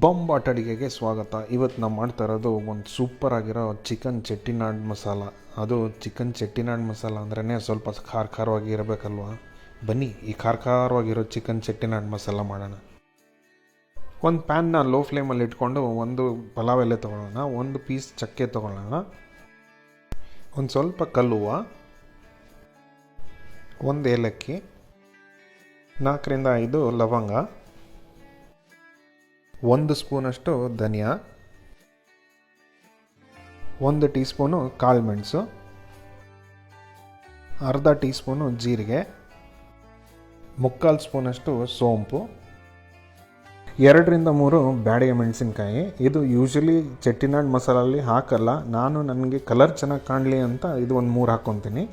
ಬೊಂಬಾಟ್ ಅಡುಗೆಗೆ ಸ್ವಾಗತ. ಇವತ್ತು ನಾವು ಮಾಡ್ತಾ ಇರೋದು ಒಂದು ಸೂಪರ್ ಆಗಿರೋ ಚಿಕನ್ ಚೆಟ್ಟಿನಾಡ್ ಮಸಾಲ. ಅದು ಚಿಕನ್ ಚೆಟ್ಟಿನಾಡ್ ಮಸಾಲ ಅಂದ್ರೇ ಸ್ವಲ್ಪ ಖಾರವಾಗಿ ಇರಬೇಕಲ್ವ. ಬನ್ನಿ ಈ ಖಾರವಾಗಿರೋ ಚಿಕನ್ ಚೆಟ್ಟಿನಾಡ್ ಮಸಾಲ ಮಾಡೋಣ. ಒಂದು ಪ್ಯಾನ್ನ ಲೋ ಫ್ಲೇಮಲ್ಲಿ ಇಟ್ಕೊಂಡು ಒಂದು ಪಲಾವ್ ಎಲೆ ತೊಗೊಳ್ಳೋಣ, ಒಂದು ಪೀಸ್ ಚಕ್ಕೆ ತೊಗೊಳ್ಳೋಣ, ಒಂದು ಸ್ವಲ್ಪ ಕಲ್ಲುವ, ಒಂದು ಏಲಕ್ಕಿ, 4ರಿಂದ 5 ಲವಂಗ, 1 ಸ್ಪೂನಷ್ಟು ಧನಿಯಾ, 1 ಟೀ ಸ್ಪೂನು ಕಾಳುಮೆಣಸು, ಅರ್ಧ ಟೀ ಸ್ಪೂನು ಜೀರಿಗೆ, 3/4 ಸ್ಪೂನಷ್ಟು ಸೋಂಪು, 2ರಿಂದ 3 ಬ್ಯಾಡಗೆ ಮೆಣಸಿನ್ಕಾಯಿ. ಇದು ಯೂಶಲಿ ಚೆಟ್ಟಿನಾಡ್ ಮಸಾಲಲ್ಲಿ ಹಾಕಲ್ಲ, ನನಗೆ ಕಲರ್ ಚೆನ್ನಾಗಿ ಕಾಣಲಿ ಅಂತ ಇದು ಒಂದು 3 ಹಾಕ್ಕೊತೀನಿ.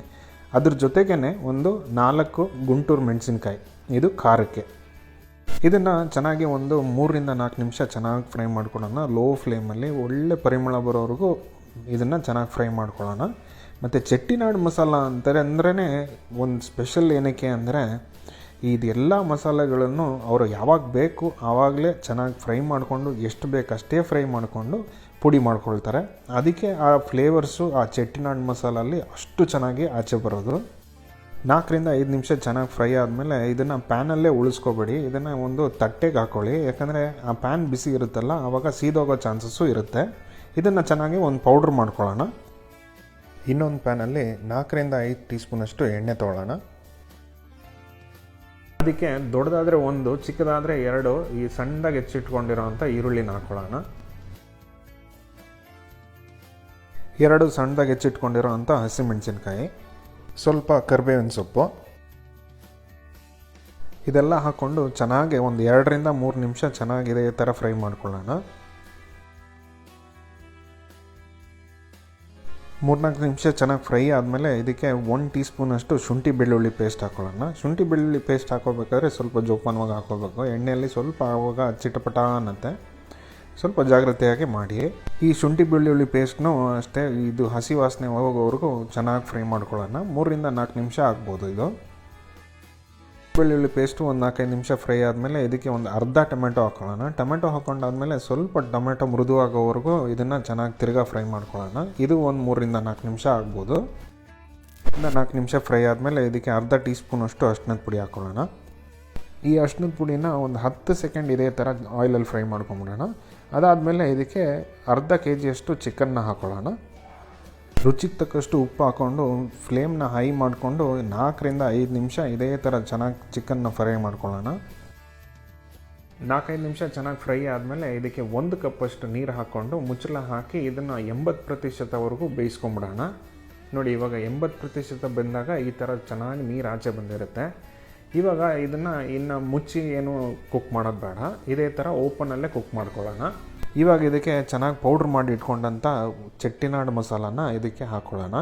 ಅದ್ರ ಜೊತೆಗೇ ಒಂದು 4 ಗುಂಟೂರು ಮೆಣಸಿನ್ಕಾಯಿ, ಇದು ಖಾರಕ್ಕೆ. ಇದನ್ನು ಚೆನ್ನಾಗಿ ಒಂದು 3ರಿಂದ 4 ನಿಮಿಷ ಚೆನ್ನಾಗಿ ಫ್ರೈ ಮಾಡ್ಕೊಳ್ಳೋಣ. ಲೋ ಫ್ಲೇಮಲ್ಲಿ ಒಳ್ಳೆ ಪರಿಮಳ ಬರೋವರೆಗೂ ಇದನ್ನು ಚೆನ್ನಾಗಿ ಫ್ರೈ ಮಾಡ್ಕೊಳ್ಳೋಣ. ಮತ್ತು ಚೆಟ್ಟಿನಾಡ್ ಮಸಾಲ ಅಂದ್ರೇ ಒಂದು ಸ್ಪೆಷಲ್ ಏನಕ್ಕೆ ಅಂದರೆ ಇದೆಲ್ಲ ಮಸಾಲೆಗಳನ್ನು ಅವರು ಯಾವಾಗ ಬೇಕು ಆವಾಗಲೇ ಚೆನ್ನಾಗಿ ಫ್ರೈ ಮಾಡಿಕೊಂಡು ಎಷ್ಟು ಬೇಕು ಅಷ್ಟೇ ಫ್ರೈ ಮಾಡಿಕೊಂಡು ಪುಡಿ ಮಾಡ್ಕೊಳ್ತಾರೆ. ಅದಕ್ಕೆ ಆ ಫ್ಲೇವರ್ಸು ಆ ಚೆಟ್ಟಿನಾಡ್ ಮಸಾಲಲ್ಲಿ ಅಷ್ಟು ಚೆನ್ನಾಗಿ ಆಚೆ ಬರೋದು. 4ರಿಂದ 5 ನಿಮಿಷ ಚೆನ್ನಾಗಿ ಫ್ರೈ ಆದಮೇಲೆ ಇದನ್ನು ಪ್ಯಾನಲ್ಲೇ ಉಳಿಸ್ಕೋಬೇಡಿ, ಇದನ್ನು ಒಂದು ತಟ್ಟೆಗೆ ಹಾಕ್ಕೊಳ್ಳಿ. ಯಾಕಂದರೆ ಆ ಪ್ಯಾನ್ ಬಿಸಿ ಇರುತ್ತಲ್ಲ ಆವಾಗ ಸೀದೋಗೋ ಚಾನ್ಸಸ್ಸು ಇರುತ್ತೆ. ಇದನ್ನು ಚೆನ್ನಾಗಿ ಒಂದು ಪೌಡ್ರ್ ಮಾಡ್ಕೊಳ್ಳೋಣ. ಇನ್ನೊಂದು ಪ್ಯಾನಲ್ಲಿ 4ರಿಂದ 5 ಟೀ ಸ್ಪೂನಷ್ಟು ಎಣ್ಣೆ ತೊಗೊಳ್ಳೋಣ. ಅದಕ್ಕೆ ದೊಡ್ಡದಾದರೆ 1, ಚಿಕ್ಕದಾದರೆ 2 ಈ ಸಣ್ಣದಾಗಿ ಹೆಚ್ಚಿಟ್ಕೊಂಡಿರೋಂಥ ಈರುಳ್ಳಿನ ಹಾಕ್ಕೊಳ್ಳೋಣ. 2 ಸಣ್ಣದಾಗಿ ಹೆಚ್ಚಿಟ್ಕೊಂಡಿರೋ ಅಂಥ ಹಸಿಮೆಣಸಿನ್ಕಾಯಿ, ಸ್ವಲ್ಪ ಕರಿಬೇವಿನ ಸೊಪ್ಪು, ಇದೆಲ್ಲ ಹಾಕ್ಕೊಂಡು ಚೆನ್ನಾಗಿ ಒಂದು 2ರಿಂದ 3 ನಿಮಿಷ ಚೆನ್ನಾಗಿ ಇದೇ ಥರ ಫ್ರೈ ಮಾಡ್ಕೊಳ್ಳೋಣ. 3-4 ನಿಮಿಷ ಚೆನ್ನಾಗಿ ಫ್ರೈ ಆದಮೇಲೆ ಇದಕ್ಕೆ 1 ಟೀ ಸ್ಪೂನಷ್ಟು ಶುಂಠಿ ಬೆಳ್ಳುಳ್ಳಿ ಪೇಸ್ಟ್ ಹಾಕ್ಕೊಳ್ಳೋಣ. ಶುಂಠಿ ಬೆಳ್ಳುಳ್ಳಿ ಪೇಸ್ಟ್ ಹಾಕೋಬೇಕಾದ್ರೆ ಸ್ವಲ್ಪ ಜೋಪಾನವಾಗಿ ಹಾಕೋಬೇಕು. ಎಣ್ಣೆಯಲ್ಲಿ ಸ್ವಲ್ಪ ಆವಾಗ ಚಿಟಪಟ ಅನ್ನತ್ತೆ, ಸ್ವಲ್ಪ ಜಾಗ್ರತೆಯಾಗಿ ಮಾಡಿ. ಈ ಶುಂಠಿ ಬೆಳ್ಳುಳ್ಳಿ ಪೇಸ್ಟ್ನು ಅಷ್ಟೇ, ಇದು ಹಸಿ ವಾಸನೆ ಹೋಗೋವರೆಗೂ ಚೆನ್ನಾಗಿ ಫ್ರೈ ಮಾಡ್ಕೊಳ್ಳೋಣ. 3ರಿಂದ 4 ನಿಮಿಷ ಆಗ್ಬೋದು. ಇದು ಬೆಳ್ಳುಳ್ಳಿ ಪೇಸ್ಟು ಒಂದು 4-5 ನಿಮಿಷ ಫ್ರೈ ಆದಮೇಲೆ ಇದಕ್ಕೆ ಒಂದು ಅರ್ಧ ಟೊಮೆಟೊ ಹಾಕ್ಕೊಳ್ಳೋಣ. ಟೊಮೆಟೊ ಹಾಕ್ಕೊಂಡಾದ್ಮೇಲೆ ಸ್ವಲ್ಪ ಟೊಮೆಟೊ ಮೃದುವಾಗೋವರೆಗೂ ಇದನ್ನು ಚೆನ್ನಾಗಿ ತಿರ್ಗಾ ಫ್ರೈ ಮಾಡ್ಕೊಳ್ಳೋಣ. ಇದು ಒಂದು 3ರಿಂದ 4 ನಿಮಿಷ ಆಗ್ಬೋದು. 4 ನಿಮಿಷ ಫ್ರೈ ಆದಮೇಲೆ ಇದಕ್ಕೆ ಅರ್ಧ ಟೀ ಸ್ಪೂನಷ್ಟು ಅರಿಶಿಣದ ಪುಡಿ ಹಾಕ್ಕೊಳ್ಳೋಣ. ಈ ಅರಿಶಿಣದ ಪುಡಿನ ಒಂದು 10 ಸೆಕೆಂಡ್ ಇದೇ ಥರ ಆಯಿಲಲ್ಲಿ ಫ್ರೈ ಮಾಡ್ಕೊಂಬಿಡೋಣ. ಅದಾದಮೇಲೆ ಇದಕ್ಕೆ ಅರ್ಧ kg ಚಿಕನ್ನ ಹಾಕ್ಕೊಳ್ಳೋಣ. ರುಚಿಗೆ ತಕ್ಕಷ್ಟು ಉಪ್ಪು ಹಾಕ್ಕೊಂಡು ಫ್ಲೇಮ್ನ ಹೈ ಮಾಡಿಕೊಂಡು 4ರಿಂದ 5 ನಿಮಿಷ ಇದೇ ಥರ ಚೆನ್ನಾಗಿ ಚಿಕನ್ನ ಫ್ರೈ ಮಾಡ್ಕೊಳ್ಳೋಣ. 4-5 ನಿಮಿಷ ಚೆನ್ನಾಗಿ ಫ್ರೈ ಆದಮೇಲೆ ಇದಕ್ಕೆ 1 ಕಪ್ಪಷ್ಟು ನೀರು ಹಾಕ್ಕೊಂಡು ಮುಚ್ಚಳ ಹಾಕಿ ಇದನ್ನು 80%ವರೆಗೂ ಬೇಯಿಸ್ಕೊಂಬಿಡೋಣ. ನೋಡಿ, ಇವಾಗ 80% ಬೆಂದಾಗ ಈ ಥರ ಚೆನ್ನಾಗಿ ನೀರು ಆಚೆ ಬಂದಿರುತ್ತೆ. ಇವಾಗ ಇದನ್ನು ಇನ್ನು ಮುಚ್ಚಿ ಏನು ಕುಕ್ ಮಾಡೋದು ಬೇಡ, ಇದೇ ಥರ ಓಪನಲ್ಲೇ ಕುಕ್ ಮಾಡ್ಕೊಳ್ಳೋಣ. ಇವಾಗ ಇದಕ್ಕೆ ಚೆನ್ನಾಗಿ ಪೌಡ್ರ್ ಮಾಡಿ ಇಟ್ಕೊಂಡಂಥ ಚೆಟ್ಟಿನಾಡ್ ಮಸಾಲಾನ ಇದಕ್ಕೆ ಹಾಕ್ಕೊಳ್ಳೋಣ.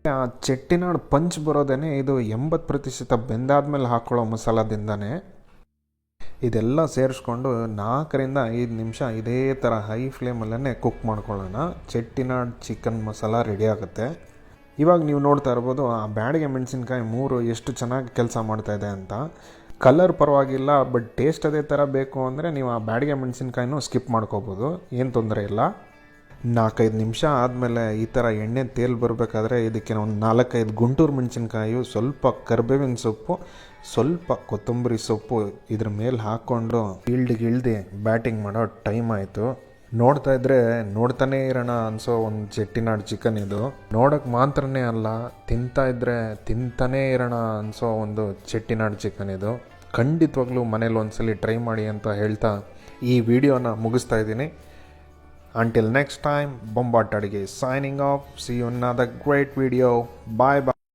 ಆ ಚೆಟ್ಟಿನಾಡ್ ಪಂಚ್ ಬರೋದೇ ಇದು 80% ಬೆಂದಾದ್ಮೇಲೆ ಹಾಕ್ಕೊಳ್ಳೋ ಮಸಾಲದಿಂದನೇ. ಇದೆಲ್ಲ ಸೇರಿಸ್ಕೊಂಡು 4ರಿಂದ 5 ನಿಮಿಷ ಇದೇ ಥರ ಹೈ ಫ್ಲೇಮಲ್ಲೇ ಕುಕ್ ಮಾಡ್ಕೊಳ್ಳೋಣ. ಚೆಟ್ಟಿನಾಡ್ ಚಿಕನ್ ಮಸಾಲ ರೆಡಿ ಆಗುತ್ತೆ. ಇವಾಗ ನೀವು ನೋಡ್ತಾ ಇರ್ಬೋದು ಆ ಬ್ಯಾಡಗೆ ಮೆಣಸಿನ್ಕಾಯಿ 3 ಎಷ್ಟು ಚೆನ್ನಾಗಿ ಕೆಲಸ ಮಾಡ್ತಾಯಿದೆ ಅಂತ. ಕಲರ್ ಪರವಾಗಿಲ್ಲ, ಬಟ್ ಟೇಸ್ಟ್ ಅದೇ ಥರ ಬೇಕು ಅಂದರೆ ನೀವು ಆ ಬ್ಯಾಡಗೆ ಮೆಣಸಿನ್ಕಾಯಿನೂ ಸ್ಕಿಪ್ ಮಾಡ್ಕೋಬೋದು, ಏನು ತೊಂದರೆ ಇಲ್ಲ. 4-5 ನಿಮಿಷ ಆದಮೇಲೆ ಈ ಥರ ಎಣ್ಣೆ ತೇಲ್ ಬರಬೇಕಾದ್ರೆ ಇದಕ್ಕೆ ಒಂದು 4-5 ಗುಂಟೂರು ಮೆಣಸಿನ್ಕಾಯಿ, ಸ್ವಲ್ಪ ಕರಿಬೇವಿನ ಸೊಪ್ಪು, ಸ್ವಲ್ಪ ಕೊತ್ತಂಬರಿ ಸೊಪ್ಪು ಇದ್ರ ಮೇಲೆ ಹಾಕ್ಕೊಂಡು ಇಳ್ದು ಬ್ಯಾಟಿಂಗ್ ಮಾಡೋ ಟೈಮ್ ಆಯಿತು. ನೋಡ್ತಾ ಇದ್ರೆ ನೋಡ್ತಾನೇ ಇರೋಣ ಅನಿಸೋ ಒಂದು ಚೆಟ್ಟಿನಾಡ್ ಚಿಕನ್ ಇದು. ನೋಡೋಕ್ಕೆ ಮಾತ್ರನೇ ಅಲ್ಲ, ತಿಂತಾ ಇದ್ದರೆ ತಿಂತಾನೇ ಇರೋಣ ಅನಿಸೋ ಒಂದು ಚೆಟ್ಟಿನಾಡ್ ಚಿಕನ್ ಇದು. ಖಂಡಿತವಾಗ್ಲೂ ಮನೇಲಿ ಒಂದ್ಸಲಿ ಟ್ರೈ ಮಾಡಿ ಅಂತ ಹೇಳ್ತಾ ಈ ವಿಡಿಯೋನ ಮುಗಿಸ್ತಾ ಇದ್ದೀನಿ. Until next time, ಬೊಂಬಾಟ್ ಅಡುಗೆ signing off. See you in another great video. Bye bye.